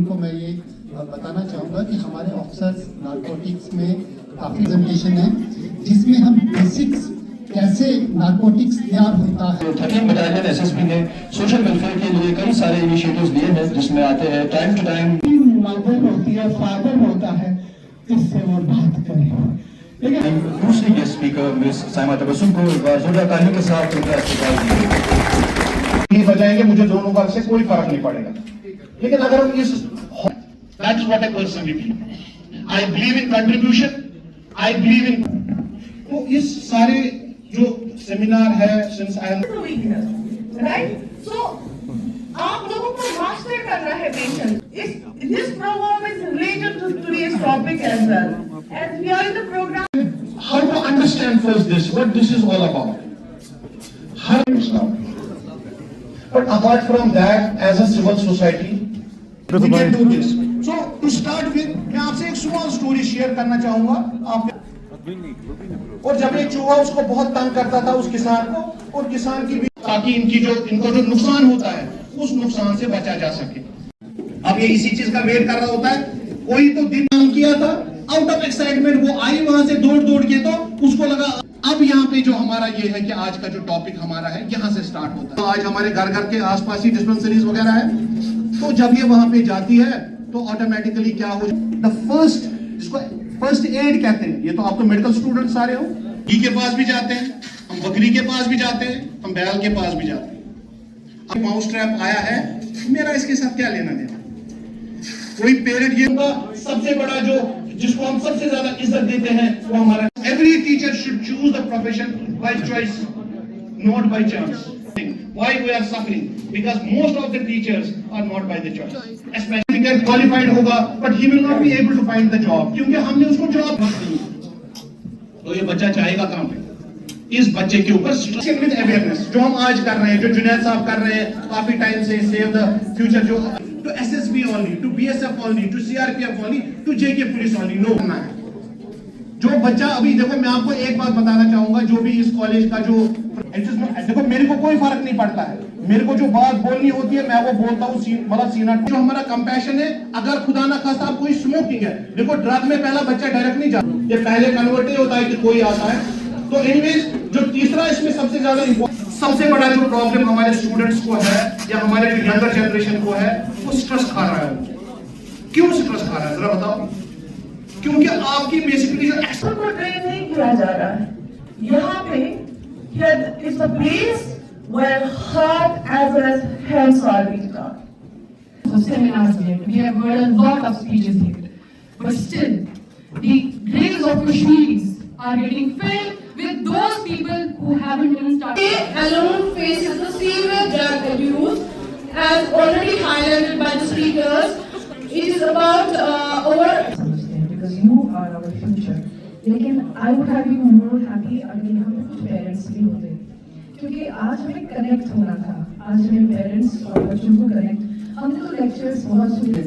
इनको मैं ये बताना चाहूँगा कि हमारे ऑफिसर्स नारकोटिक्स में काफ़ी प्रेजेंटेशन है जिसमें हम बेसिक्स कैसे नारकोटिक्स तैयार होता है। 13 बटालियन एसएसबी ने सोशल वेलफेयर के लिए कई सारे इनिशिएटिव्स लिए हैं जिसमें आते हैं टाइम टू टाइम मदर होती है, फादर होता है, जिससे वो बात करें। लेकिन दूसरी guest speaker miss Saima Tabassum को बाजुदा ताली के साथ उनका अस्पताल नहीं बजाएंगे, मुझे दोनों का से कोई फर्क नहीं पड़ेगा। लेकिन अगर हम इस that's what I personally believe, I believe in contribution, I believe in, तो इस सारे जो सेमिनार है since I am right, so आप लोगों को मास्टर करना है patience. This programme is related to today's topic as well as we are in the programme. How to understand first this what this is all about, here now, but apart from that as a civil society we can do this. So to start with, मैं आपसे एक small story share करना चाहूंगा। आप और जब एक चूहा उसको बहुत तंग करता था उस किसान को, और किसान की भी, ताकि इनको जो नुकसान होता है उस नुकसान से बचा जा सके। अब ये इसी चीज का वेट कर रहा होता है। कोई तो दिन काम किया था, आउट ऑफ एक्साइटमेंट वो आई वहां से दौड़ दौड़ के, तो उसको लगा अब यहाँ पे जो हमारा ये है कि आज का जो टॉपिक हमारा है यहाँ से स्टार्ट होता है। तो आज हमारे घर घर के आसपास ही डिस्पेंसरीज वगैरह है, तो जब ये वहां पे जाती है तो ऑटोमेटिकली क्या हो, द फर्स्ट, जिसको फर्स्ट एड कहते हैं, ये तो आप तो मेडिकल स्टूडेंट सारे हो, घी के पास भी जाते हैं हम, बकरी के पास भी जाते हैं हम, बैल के पास भी जाते हैं। अब माउस ट्रैप आया है, मेरा इसके साथ क्या लेना देना। कोई पेरेंट, ये सबसे बड़ा जो जिसको हम सबसे ज्यादा इज्जत देते हैं वो हमारा, every teacher should choose the profession by choice, not by chance. Why we are suffering? Because most of the teachers are not by the choice. Especially get qualified होगा, but he will not be able to find the job, क्योंकि हमने उसको job नहीं दी। तो ये बच्चा चाहेगा कहाँ पे? इस बच्चे के ऊपर विद अवेयरनेस जो हम आज कर रहे हैं, जो जुनैद साहब कर रहे हैं काफी टाइम से, सेव द फ्यूचर, जो to SSB only, to BSF only, to CRPF only, to JK police only, no करना है। जो बच्चा अभी देखो, मैं आपको एक बात बताना चाहूंगा, जो भी इस कॉलेज का जो देखो, मेरे को कोई फर्क नहीं पड़ता है, मेरे को जो बात बोलनी होती है मैं वो बोलता हूँ, मतलब सीना। जो हमारा कंपैशन है, अगर खुदा ना खास्ता आप कोई स्मोकिंग है, देखो ड्रग में पहला बच्चा डायरेक्ट नहीं जाता, ये पहले कन्वर्ट ही होता है कि कोई आता है। तो एनीवेज, जो तीसरा इसमें सबसे ज्यादा सबसे बड़ा जो प्रॉब्लम हमारे स्टूडेंट्स को है या हमारे यंगर जनरेशन को है, वो स्ट्रेस खा रहा है। क्यों स्ट्रेस खा रहा है जरा बताओ? क्योंकि आपकी बेसिकली जो एक्शन को ट्रेन नहीं किया जा रहा है। यहाँ पे it's a place where heart as well as hands are being taught. So seminars here, we have heard a lot of speeches here, but still, the graves of Kashmiris are getting filled with those people who haven't even started. They alone faces the severe drug abuse, as already highlighted by the speakers. It is about Because you are our future. लेकिन I would have been more happy अगर यहाँ पे कुछ parents भी होते, क्योंकि आज हमें कनेक्ट होना था, आज हमें पेरेंट्स और बच्चों को कनेक्ट, हमने तो लेक्चर्स बहुत सुने।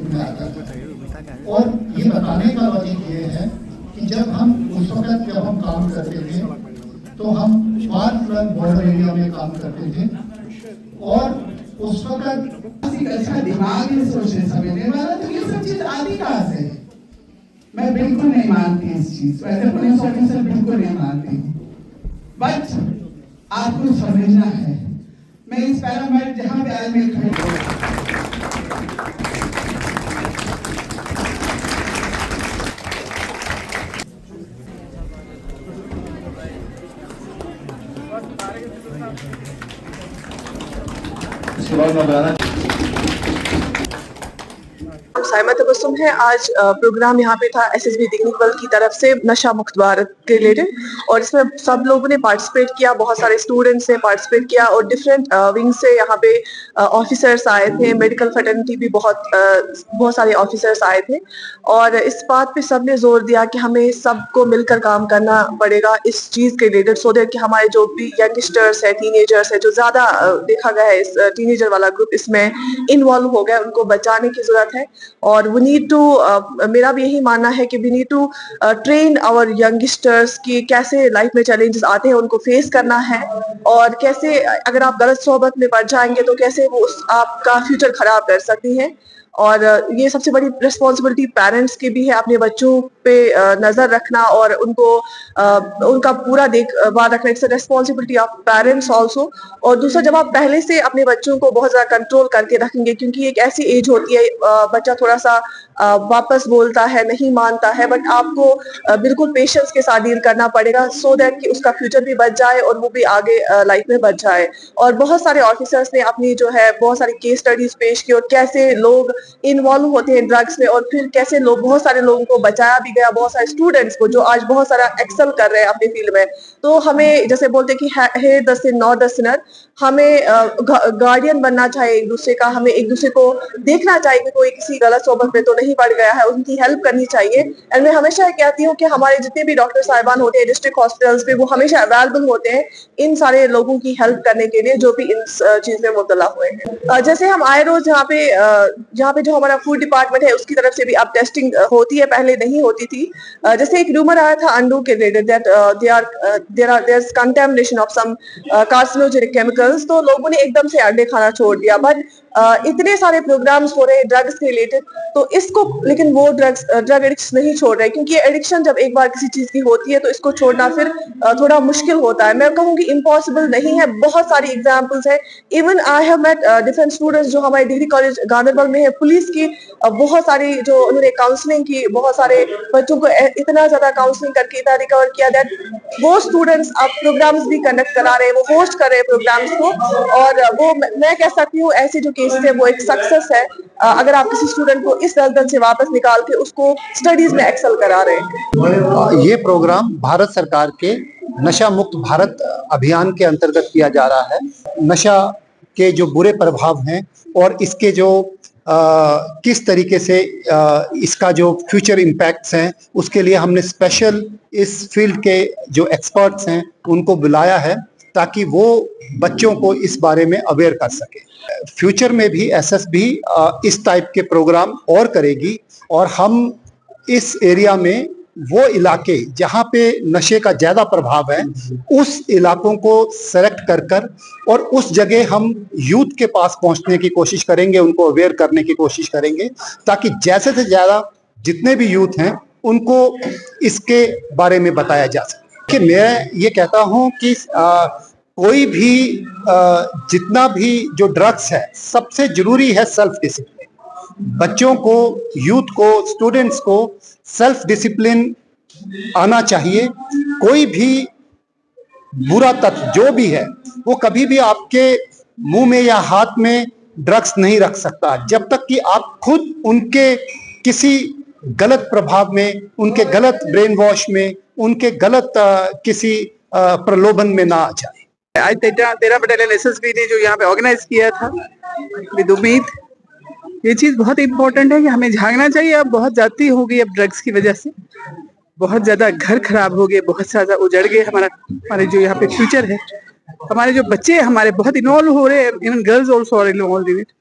और ये बताने का लॉजिक ये है कि जब हम काम करते थे तो हम फार फ्लंग बॉर्डर एरिया में काम करते थे, और उस वक्त अच्छा दिमाग में सोचने समझने वाला, तो ये सब चीज आती कहाँ से? मैं बिल्कुल नहीं मानती इस चीज, वैसे पुलिस ऑफिसर बिल्कुल नहीं मानती, बट आपको समझना है। मैं इस पैरामाइड जहां पे आज मैं खड़ी इसके बाद मैं बताना साइमा तबस्सुम है। आज प्रोग्राम यहाँ पे था एसएसबी टेक्निकल की तरफ से नशा मुक्त भारत के रिलेटेड, और इसमें सब लोगों ने पार्टिसिपेट किया, बहुत सारे स्टूडेंट्स ने पार्टिसिपेट किया, और डिफरेंट विंग से यहाँ पे ऑफिसर्स आए थे, मेडिकल फैटर्निटी भी बहुत सारे ऑफिसर्स आए थे, और इस बात पे सब ने जोर दिया कि हमें सबको मिलकर काम करना पड़ेगा इस चीज़ के रिलेटेड, सो दैट कि हमारे जो भी यंगस्टर्स है, टीनेजर्स है, जो ज़्यादा देखा गया है इस टीनेजर वाला ग्रुप इसमें इन्वॉल्व हो गया, उनको बचाने की ज़रूरत है। और वी नीड टू, मेरा भी यही मानना है कि we need to train our youngsters की कैसे लाइफ में चैलेंजेस आते हैं उनको फेस करना है, और कैसे अगर आप गलत सोहबत में पड़ जाएंगे तो कैसे वो आपका फ्यूचर खराब कर सकती हैं। और ये सबसे बड़ी रिस्पॉन्सिबिलिटी पेरेंट्स की भी है अपने बच्चों पे नजर रखना और उनको उनका पूरा देखभाल रखना। It's responsibility of parents also. और दूसरा, जब आप पहले से अपने बच्चों को बहुत ज्यादा कंट्रोल करके रखेंगे, क्योंकि एक ऐसी एज होती है बच्चा थोड़ा सा वापस बोलता है, नहीं मानता है, बट आपको बिल्कुल पेशेंस के साथ डील करना पड़ेगा सो दैट कि उसका फ्यूचर भी बच जाए और वो भी आगे लाइफ में बच जाए। और बहुत सारे ऑफिसर्स ने अपनी जो है बहुत सारी केस स्टडीज पेश की और कैसे लोग इन्वॉल्व होते हैं ड्रग्स में और फिर कैसे लोग बहुत सारे लोगों को बचाया भी गया, बहुत सारे स्टूडेंट्स को जो आज बहुत सारा एक्सेल कर रहे हैं अपनी फील्ड में। तो हमें जैसे बोलते हैं कि hate the sin not the sinner, हमें गार्डियन बनना चाहिए एक दूसरे का, हमें एक दूसरे को देखना चाहिए कि कोई किसी गलत सोबत में तो नहीं पड़ गया है, उनकी हेल्प करनी चाहिए। एंड मैं हमेशा कहती हूँ कि हमारे जितने भी डॉक्टर साहिबान होते हैं डिस्ट्रिक्ट हॉस्पिटल्स में, वो हमेशा अवेलेबल होते हैं इन सारे लोगों की हेल्प करने के लिए जो भी इन चीज में मुब्तला हुए हैं। जैसे हम आए रोज यहाँ पे जो हमारा फूड डिपार्टमेंट है उसकी तरफ से भी अब टेस्टिंग होती है, पहले नहीं होती थी। जैसे एक रूमर आया था अंडों के related that there is contamination of some carcinogenic chemicals, तो लोगों ने एकदम से अंडे खाना छोड़ दिया। बट इतने सारे प्रोग्राम्स हो रहे हैं ड्रग्स के रिलेटेड, तो इसको लेकिन वो ड्रग एडिक्ट्स नहीं छोड़ रहे, क्योंकि एडिक्शन जब एक बार किसी चीज की होती है तो इसको छोड़ना फिर थोड़ा मुश्किल होता है। मैं कहूँगी इम्पॉसिबल नहीं है, बहुत सारी एग्जांपल्स है। Even I have met different students जो हमारे डिग्री कॉलेज गांधरबल में है, पुलिस की बहुत सारी जो उन्होंने काउंसलिंग की, बहुत सारे बच्चों को इतना ज्यादा काउंसलिंग करके इतना रिकवर किया दैट वो स्टूडेंट्स अब प्रोग्राम्स भी कंडक्ट करा रहे हैं, वो होस्ट कर रहे हैं प्रोग्राम्स को। और वो मैं कह सकती हूँ ऐसे जो केसेस है वो एक सक्सेस है अगर आप किसी स्टूडेंट को इस दलदल से वापस निकाल के उसको स्टडीज में एक्सेल करा रहे हैं। ये प्रोग्राम भारत सरकार के नशा मुक्त भारत अभियान के अंतर्गत किया जा रहा है। नशा के जो बुरे प्रभाव हैं और इसके जो किस तरीके से इसका जो फ्यूचर इम्पैक्ट्स हैं उसके लिए हमने स्पेशल इस फील्ड के जो एक्सपर्ट्स हैं उनको बुलाया है ताकि वो बच्चों को इस बारे में अवेयर कर सके। फ्यूचर में भी एसएसबी इस टाइप के प्रोग्राम और करेगी और हम इस एरिया में वो इलाके जहाँ पे नशे का ज्यादा प्रभाव है उस इलाकों को सेलेक्ट कर और उस जगह हम यूथ के पास पहुंचने की कोशिश करेंगे, उनको अवेयर करने की कोशिश करेंगे ताकि जैसे से ज्यादा जितने भी यूथ हैं उनको इसके बारे में बताया जा सके। कि मैं ये कहता हूँ कि कोई भी जितना भी जो ड्रग्स है सबसे जरूरी है सेल्फ डिसिप्लिन। बच्चों को, यूथ को, स्टूडेंट्स को सेल्फ डिसिप्लिन आना चाहिए। कोई भी बुरा तत्व जो भी है वो कभी भी आपके मुंह में या हाथ में ड्रग्स नहीं रख सकता जब तक कि आप खुद उनके किसी गलत प्रभाव में, उनके गलत ब्रेन वॉश में, उनके गलत किसी प्रलोभन में ना आ जाए। आज 13 बटालियन एसएसबी ने जो यहाँ पे ऑर्गेनाइज किया था विद उम्मीद, ये चीज बहुत इंपॉर्टेंट है कि हमें झांकना चाहिए। अब बहुत जाती हो गई अब ड्रग्स की वजह से, बहुत ज्यादा घर खराब हो गए, बहुत ज्यादा उजड़ गए। हमारे जो यहाँ पे फ्यूचर है, हमारे जो बच्चे हमारे बहुत इन्वॉल्व हो रहे हैं, even girls also are involve in it.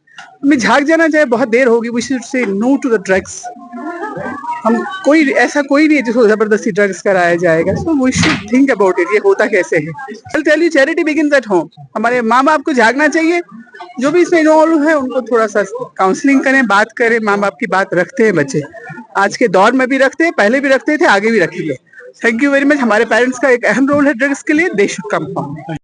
हमें झांक जाना चाहिए, बहुत देर होगी। We should say no to the drugs. हम ऐसा कोई नहीं है जिसको जबरदस्ती ड्रग्स कराया जाएगा। So we should think about it, ये होता कैसे है। I tell you, charity begins at home. हमारे माँ बाप को जागना चाहिए, जो भी इसमें इन्वॉल्व है उनको थोड़ा सा काउंसलिंग करें, बात करें। माँ बाप की बात रखते हैं बच्चे, आज के दौर में भी रखते हैं, पहले भी रखते थे, आगे भी रखेंगे। Thank you very much. हमारे पेरेंट्स का एक अहम रोल है ड्रग्स के लिए। They should come.